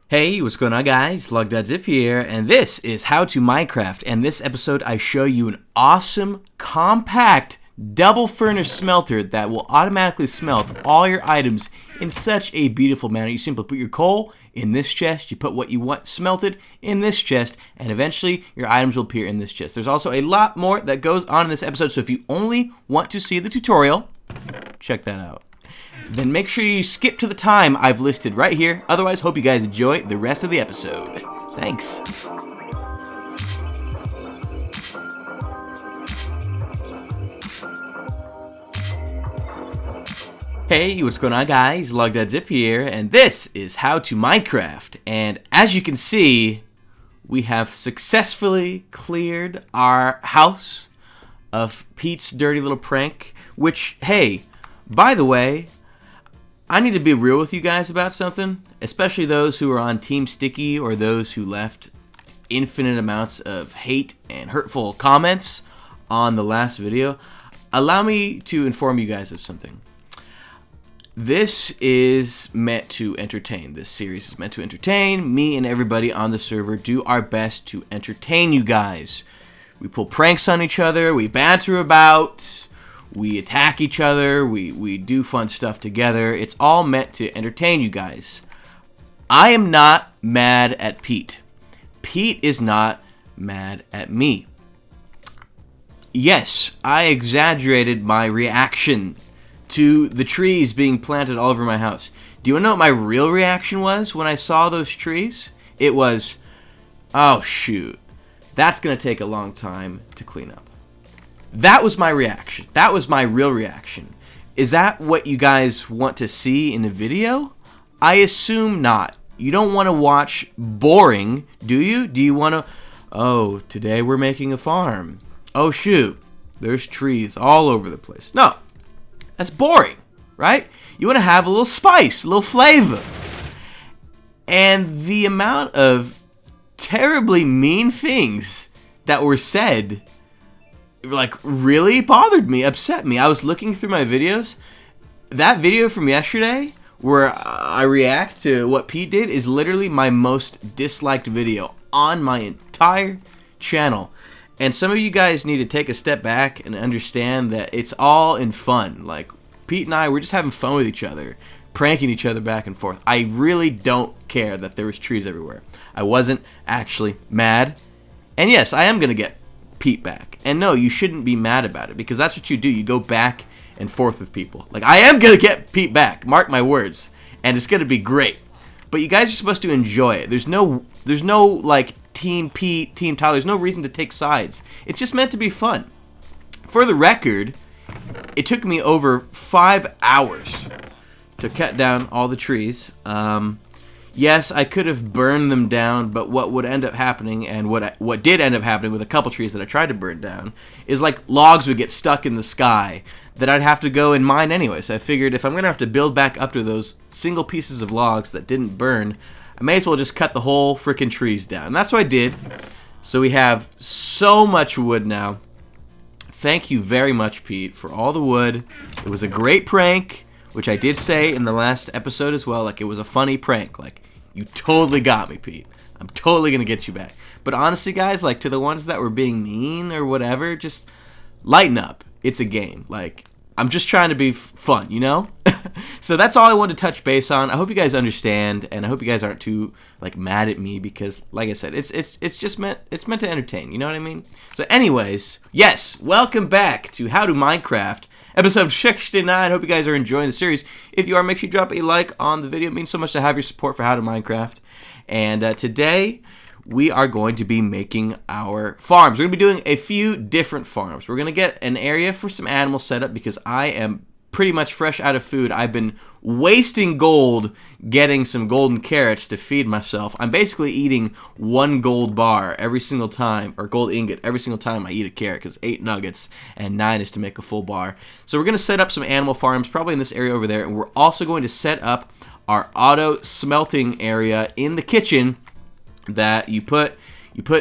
Hey, what's going on guys? Logdotzip here, and this is How to Minecraft. And this episode I show you an awesome, compact, double furnace smelter that will automatically smelt all your items in such a beautiful manner. You simply put your coal in this chest, you put what you want smelted in this chest, and eventually your items will appear in this chest. There's also a lot more that goes on in this episode, so if you only want to see the tutorial, check that out. Then make sure you skip to the time I've listed right here. Otherwise, hope you guys enjoy the rest of the episode. Thanks. Hey, what's going on guys? Logdotzip here, and this is How to Minecraft. And as you can see, we have successfully cleared our house of Pete's dirty little prank, which, hey, by the way, I need to be real with you guys about something, especially those who are on Team Sticky or those who left infinite amounts of hate and hurtful comments on the last video. Allow me to inform you guys of something. This is meant to entertain. This series is meant to entertain. Me and everybody on the server do our best to entertain you guys. We pull pranks on each other, we banter about, we attack each other, we do fun stuff together. It's all meant to entertain you guys. I am not mad at Pete. Pete is not mad at me. Yes, I exaggerated my reaction to the trees being planted all over my house. Do you want to know what my real reaction was when I saw those trees? It was, oh shoot, that's going to take a long time to clean up. That was my reaction. That was my real reaction. Is that what you guys want to see in a video? I assume not. You don't want to watch boring, do you? Do you want to, oh, today we're making a farm. Oh shoot, there's trees all over the place. No, that's boring, right? You want to have a little spice, a little flavor. And the amount of terribly mean things that were said like really bothered me, upset me. I was looking through my videos. That video from yesterday where I react to what Pete did is literally my most disliked video on my entire channel. And some of you guys need to take a step back and understand that it's all in fun. Like Pete and I, we're just having fun with each other, pranking each other back and forth. I really don't care that there was trees everywhere. I wasn't actually mad. And yes, I am going to get Pete back. And no, you shouldn't be mad about it because that's what you do. You go back and forth with people. Like, I am going to get Pete back. Mark my words. And it's going to be great. But you guys are supposed to enjoy it. There's no like Team Pete, Team Tyler. There's no reason to take sides. It's just meant to be fun. For the record, it took me over 5 hours to cut down all the trees. Yes, I could have burned them down, but what would end up happening, and what did end up happening with a couple trees that I tried to burn down, is like logs would get stuck in the sky that I'd have to go and mine anyway. So I figured if I'm going to have to build back up to those single pieces of logs that didn't burn, I may as well just cut the whole frickin' trees down. And that's what I did. So we have so much wood now. Thank you very much, Pete, for all the wood. It was a great prank, which I did say in the last episode as well. Like, it was a funny prank. Like, you totally got me, Pete. I'm totally going to get you back. But honestly, guys, like, to the ones that were being mean or whatever, just lighten up. It's a game. Like, I'm just trying to be fun, you know? So that's all I wanted to touch base on. I hope you guys understand, and I hope you guys aren't too, like, mad at me because, like I said, it's just meant to entertain, you know what I mean? So anyways, yes, welcome back to How to Minecraft, episode 69. Hope you guys are enjoying the series. If you are, make sure you drop a like on the video. It means so much to have your support for How to Minecraft. And today, we are going to be making our farms. We're going to be doing a few different farms. We're going to get an area for some animal setup because I am pretty much fresh out of food. I've been wasting gold getting some golden carrots to feed myself. I'm basically eating 1 gold bar every single time, or gold ingot every single time I eat a carrot, because 8 nuggets and 9 is to make a full bar. So we're going to set up some animal farms probably in this area over there, and we're also going to set up our auto smelting area in the kitchen that you put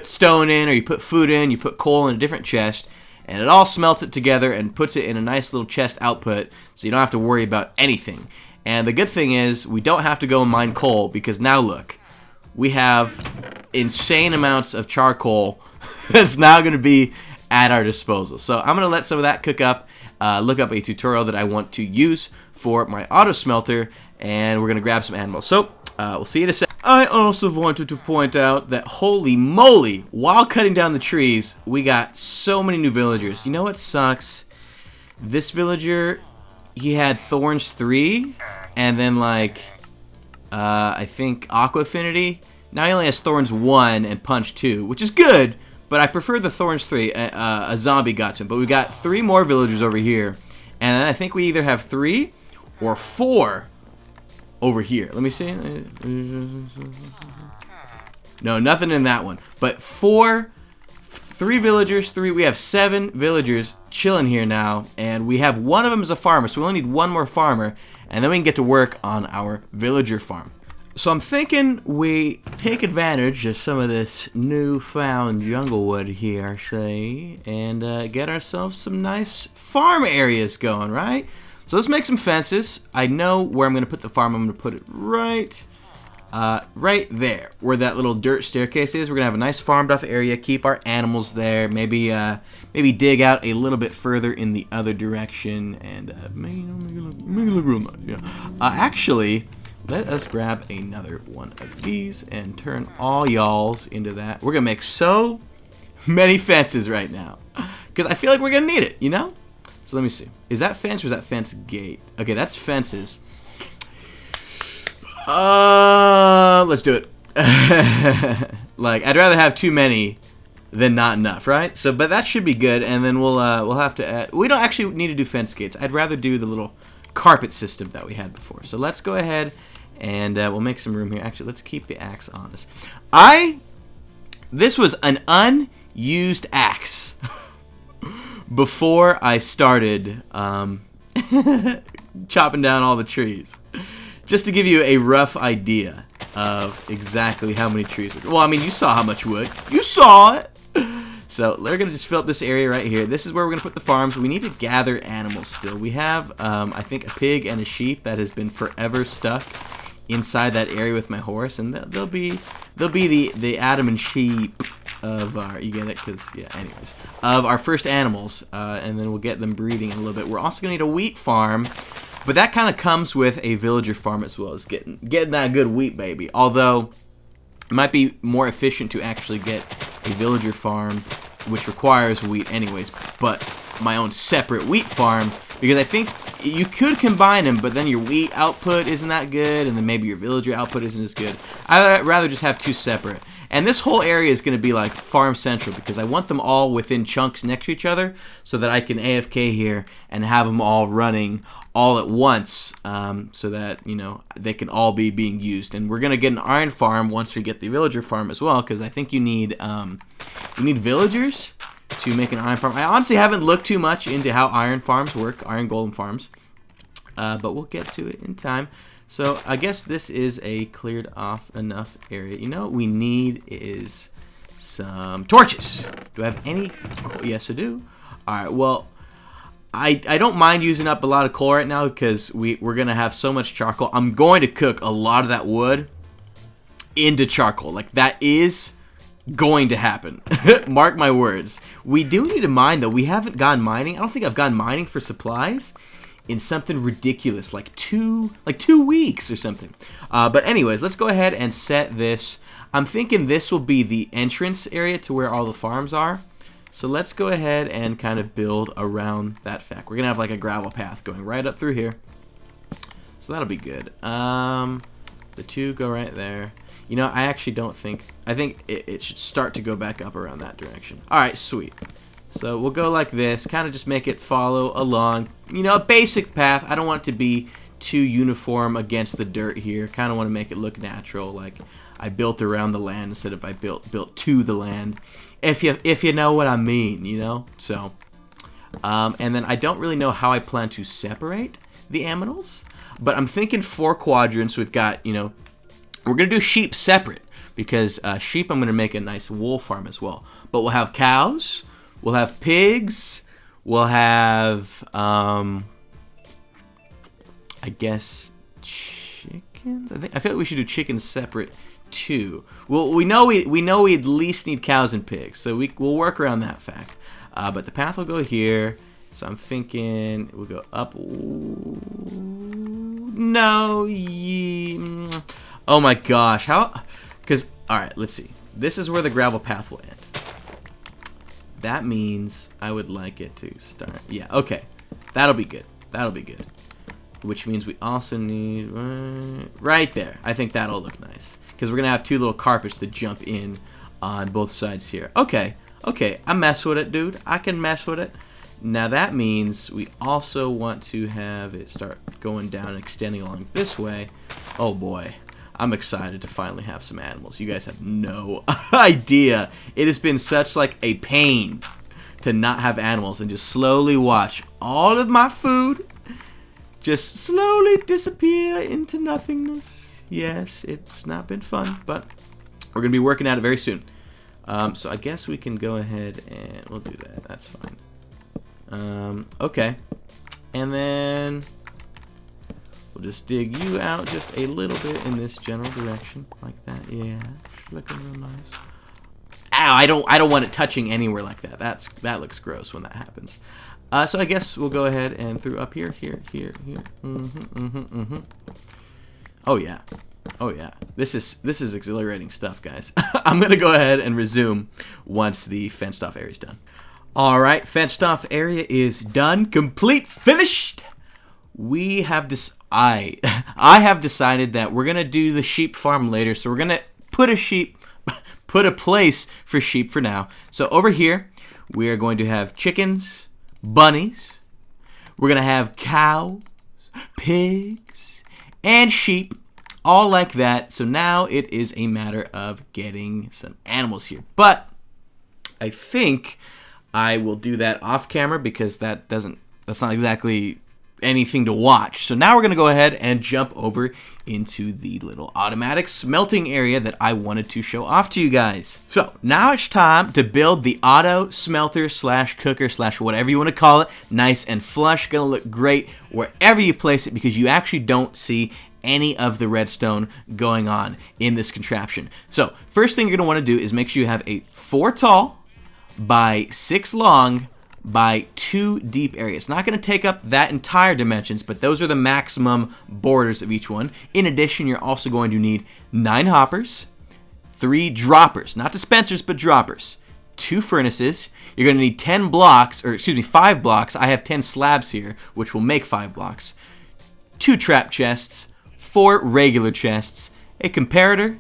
stone in, or you put food in, you put coal in a different chest, and it all smelts it together and puts it in a nice little chest output, so you don't have to worry about anything. And the good thing is we don't have to go and mine coal, because now look, we have insane amounts of charcoal that's now going to be at our disposal. So I'm going to let some of that cook up, look up a tutorial that I want to use for my auto smelter, and we're going to grab some animals. So we'll see you in a sec. I also wanted to point out that, holy moly, while cutting down the trees, we got so many new villagers. You know what sucks? This villager, he had Thorns 3, and then, like, I think Aqua Affinity. Now he only has Thorns 1 and Punch 2, which is good, but I prefer the Thorns 3. A zombie got to him. But we got 3 more villagers over here, and I think we either have 3 or 4 over here. Let me see. No, nothing in that one. But 3 villagers, we have 7 villagers chilling here now, and we have one of them as a farmer, so we only need one more farmer, and then we can get to work on our villager farm. So I'm thinking we take advantage of some of this newfound jungle wood here, say, and get ourselves some nice farm areas going, right? So let's make some fences. I know where I'm going to put the farm. I'm going to put it right there, where that little dirt staircase is. We're going to have a nice farmed off area, keep our animals there, maybe dig out a little bit further in the other direction, and make it look real nice. Yeah. Actually, let us grab another one of these and turn all y'alls into that. We're going to make so many fences right now, because I feel like we're going to need it, you know? So let me see. Is that fence or is that fence gate? Okay, that's fences. Let's do it. Like, I'd rather have too many than not enough, right? So, but that should be good, and then we'll have to add. We don't actually need to do fence gates. I'd rather do the little carpet system that we had before. So let's go ahead and we'll make some room here. Actually, let's keep the axe on us. This was an unused axe. Before I started chopping down all the trees, just to give you a rough idea of exactly how many trees. Well, I mean, you saw how much wood. You saw it. So we're gonna just fill up this area right here. This is where we're gonna put the farms. We need to gather animals still. We have, I think, a pig and a sheep that has been forever stuck inside that area with my horse, and they'll be the Adam and sheep of our, you get it? Because, yeah, anyways, of our first animals, and then we'll get them breeding in a little bit. We're also going to need a wheat farm, but that kind of comes with a villager farm as well, as getting that good wheat, baby. Although, it might be more efficient to actually get a villager farm, which requires wheat anyways, but my own separate wheat farm, because I think you could combine them, but then your wheat output isn't that good, and then maybe your villager output isn't as good. I'd rather just have 2 separate. And this whole area is going to be like farm central, because I want them all within chunks next to each other so that I can AFK here and have them all running all at once, so that, you know, they can all be being used. And we're going to get an iron farm once we get the villager farm as well, because I think you need villagers to make an iron farm. I honestly haven't looked too much into how iron farms work, iron golem farms, but we'll get to it in time. So I guess this is a cleared off enough area. You know what we need is some torches. Do I have any? Yes, I do. All right, well, I don't mind using up a lot of coal right now, because we're going to have so much charcoal. I'm going to cook a lot of that wood into charcoal. Like, that is going to happen. Mark my words. We do need to mine, though. We haven't gone mining. I don't think I've gone mining for supplies in something ridiculous, like two weeks or something. But anyways, let's go ahead and set this. I'm thinking this will be the entrance area to where all the farms are. So let's go ahead and kind of build around that fact. We're gonna have like a gravel path going right up through here. So that'll be good. The 2 go right there. You know, I actually don't think, I think it should start to go back up around that direction. All right, sweet. So we'll go like this, kind of just make it follow along, you know, a basic path. I don't want it to be too uniform against the dirt here. Kind of want to make it look natural, like I built around the land instead of I built to the land. If you know what I mean, you know. So, and then I don't really know how I plan to separate the animals, but I'm thinking 4 quadrants. We've got, you know, we're gonna do sheep separate, because sheep I'm gonna make a nice wool farm as well. But we'll have cows. We'll have pigs. We'll have, I guess, chickens. I feel like we should do chickens separate 2. Well, we know we at least need cows and pigs, so we'll work around that fact. But the path will go here. So I'm thinking we'll go up. Ooh, no. Oh my gosh. How? Because, all right, let's see. This is where the gravel path will end. That means I would like it to start. Yeah, okay. That'll be good. That'll be good. Which means we also need right there. I think that'll look nice. Because we're going to have 2 little carpets to jump in on both sides here. Okay. Okay. I mess with it, dude. I can mess with it. Now that means we also want to have it start going down and extending along this way. Oh boy, I'm excited to finally have some animals. You guys have no idea. It has been such like a pain to not have animals and just slowly watch all of my food just slowly disappear into nothingness. Yes, it's not been fun, but we're going to be working at it very soon. So I guess we can go ahead and we'll do that. That's fine. Okay, and then we'll just dig you out just a little bit in this general direction, like that. Yeah, looking real nice. Ow! I don't want it touching anywhere like that. That looks gross when that happens. So I guess we'll go ahead and through up here. Oh yeah, oh yeah. This is exhilarating stuff, guys. I'm gonna go ahead and resume once the fenced off area is done. All right, fenced off area is done, complete, finished. We have I have decided that we're gonna do the sheep farm later, so we're gonna put a place for sheep for now. So over here, we are going to have chickens, bunnies. We're gonna have cows, pigs, and sheep, all like that. So now it is a matter of getting some animals here. But I think I will do that off camera because that's not exactly anything to watch. So now we're going to go ahead and jump over into the little automatic smelting area that I wanted to show off to you guys. So now it's time to build the auto smelter / cooker / whatever you want to call it. Nice and flush, going to look great wherever you place it because you actually don't see any of the redstone going on in this contraption. So first thing you're going to want to do is make sure you have a 4 tall by 6 long by 2 deep area. It's not going to take up that entire dimensions, but those are the maximum borders of each one. In addition, you're also going to need 9 hoppers, 3 droppers, not dispensers, but droppers, 2 furnaces. You're going to need 10 blocks, or excuse me, 5 blocks. I have 10 slabs here, which will make 5 blocks. 2 trap chests, 4 regular chests, a comparator,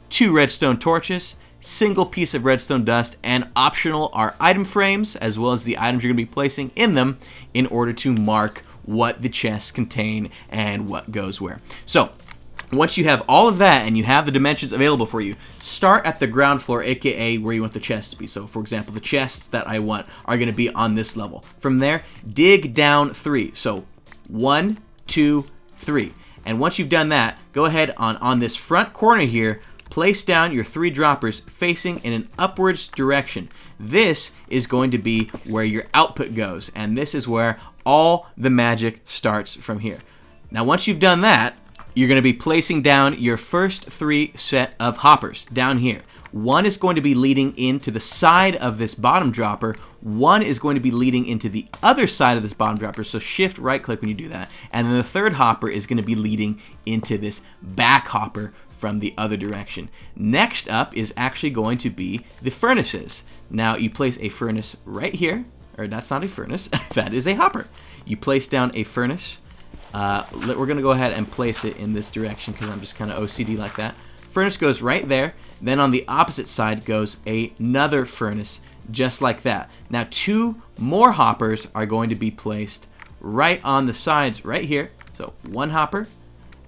2 redstone torches, single piece of redstone dust, and optional are item frames, as well as the items you're going to be placing in them in order to mark what the chests contain and what goes where. So once you have all of that and you have the dimensions available for you, start at the ground floor, aka where you want the chests to be. So for example, the chests that I want are going to be on this level. From there, dig down 3. So 1, 2, 3. And once you've done that, go ahead on this front corner here, place down your 3 droppers facing in an upwards direction. This is going to be where your output goes, and this is where all the magic starts from here. Now once you've done that, you're going to be placing down your first 3 set of hoppers down here. One is going to be leading into the side of this bottom dropper. One is going to be leading into the other side of this bottom dropper, so shift right click when you do that. And then the third hopper is going to be leading into this back hopper from the other direction. Next up is actually going to be the furnaces. Now you place a furnace right here, or that's not a furnace, that is a hopper. You place down a furnace. We're going to go ahead and place it in this direction because I'm just kind of OCD like that. Furnace goes right there. Then on the opposite side goes another furnace, just like that. Now 2 more hoppers are going to be placed right on the sides right here. So 1 hopper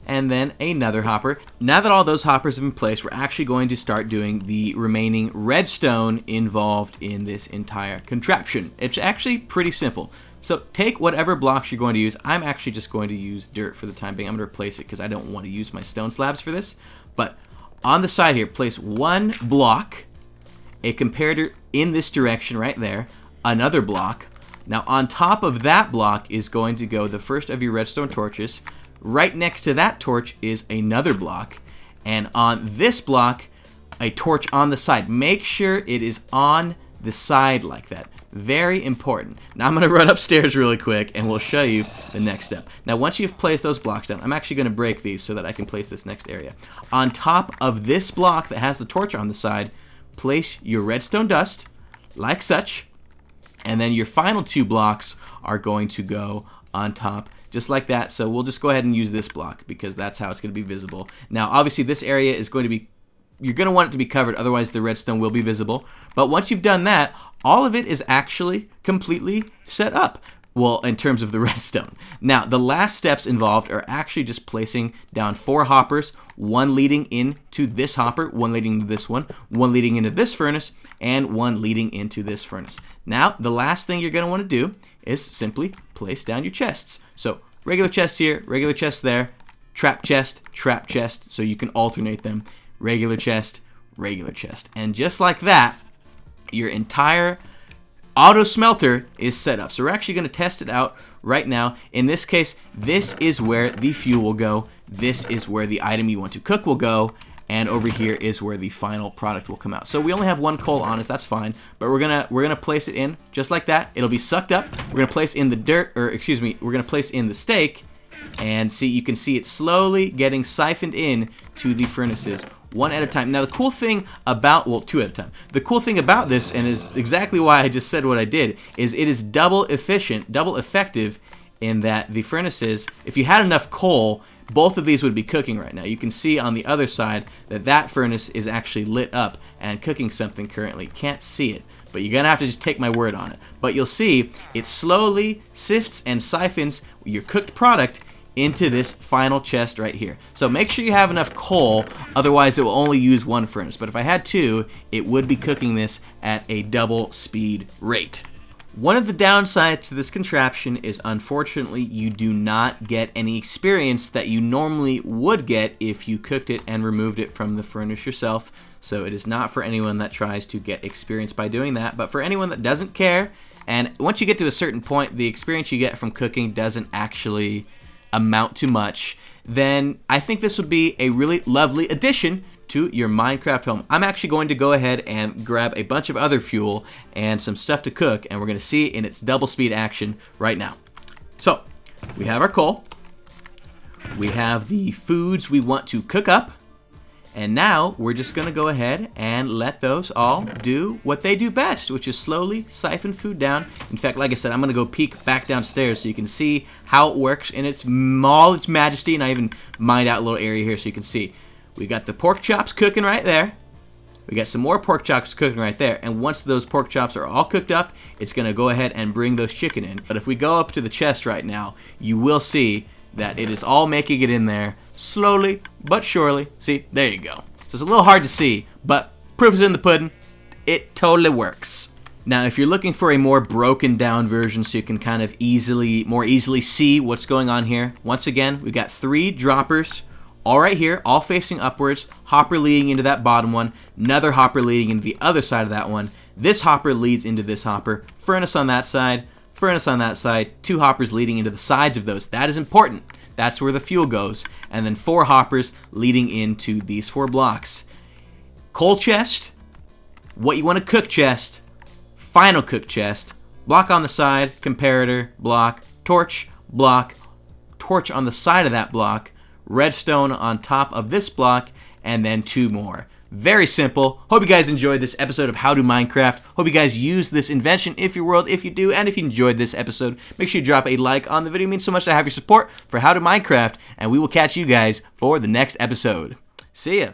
and then another hopper. Now that all those hoppers have been placed, we're actually going to start doing the remaining redstone involved in this entire contraption. It's actually pretty simple. So take whatever blocks you're going to use. I'm actually just going to use dirt for the time being. I'm going to replace it because I don't want to use my stone slabs for this. But on the side here, place 1 block, a comparator in this direction right there, another block. Now on top of that block is going to go the first of your redstone torches. Right next to that torch is another block. and on this block, a torch on the side. Make sure it is on the side like that. Very important. Now I'm going to run upstairs really quick and we'll show you the next step. Now once you've placed those blocks down, I'm actually going to break these so that I can place this next area. On top of this block that has the torch on the side, place your redstone dust like such, and then your final 2 blocks are going to go on top just like that. So we'll just go ahead and use this block because that's how it's going to be visible. Now obviously this area is going to be, you're going to want it to be covered, otherwise the redstone will be visible. But once you've done that, all of it is actually completely set up. Well, in terms of the redstone. Now, the last steps involved are actually just placing down 4 hoppers, 1 leading into this hopper, 1 leading into this one leading into this furnace, and 1 leading into this furnace. Now, the last thing you're going to want to do is simply place down your chests. So, regular chest here, regular chest there, trap chest, so you can alternate them. Regular chest, regular chest. And just like that, your entire auto smelter is set up. So we're actually going to test it out right now. In this case, this is where the fuel will go. This is where the item you want to cook will go. And over here is where the final product will come out. So we only have 1 coal on us, that's fine. But we're gonna place it in just like that. It'll be sucked up. We're gonna place in the dirt, or excuse me, we're gonna place in the steak. And see, you can see it slowly getting siphoned in to the furnaces, 1 at a time. Now the cool thing about, well, 2 at a time. The cool thing about this, and is exactly why I just said what I did, is it is double efficient, double effective in that the furnaces, if you had enough coal, both of these would be cooking right now. You can see on the other side that that furnace is actually lit up and cooking something currently. Can't see it, but you're gonna have to just take my word on it. But you'll see it slowly sifts and siphons your cooked product into this final chest right here. So make sure you have enough coal, otherwise it will only use 1 furnace. But if I had 2, it would be cooking this at a double speed rate. One of the downsides to this contraption is, unfortunately, you do not get any experience that you normally would get if you cooked it and removed it from the furnace yourself. So it is not for anyone that tries to get experience by doing that, but for anyone that doesn't care, and once you get to a certain point, the experience you get from cooking doesn't actually amount to much, then I think this would be a really lovely addition to your Minecraft home. I'm actually going to go ahead and grab a bunch of other fuel and some stuff to cook, and we're going to see it in its double speed action right now. So, we have our coal, we have the foods we want to cook up, and now we're just going to go ahead and let those all do what they do best, which is slowly siphon food down. In fact, like I said, I'm going to go peek back downstairs so you can see how it works in all its majesty, and I even mined out a little area here so you can see. We got the pork chops cooking right there. We got some more pork chops cooking right there. And once those pork chops are all cooked up, it's going to go ahead and bring those chicken in. But if we go up to the chest right now, you will see that it is all making it in there slowly but surely. See, there you go. So it's a little hard to see, but proof is in the pudding. It totally works. Now, if you're looking for a more broken down version so you can kind of more easily see what's going on here, once again, we've got 3 droppers all right here, all facing upwards, hopper leading into that bottom one, another hopper leading into the other side of that one. This hopper leads into this hopper, furnace on that side, 2 hoppers leading into the sides of those. That is important. That's where the fuel goes. And then 4 hoppers leading into these 4 blocks. Coal chest, what you want to cook chest, final cook chest, block on the side, comparator, block, torch on the side of that block, redstone on top of this block, and then 2 more. Very simple. Hope you guys enjoyed this episode of How to Minecraft. Hope you guys use this invention if your world. If you do, and if you enjoyed this episode, make sure you drop a like on the video. It means so much to have your support for How to Minecraft, and we will catch you guys for the next episode. See ya.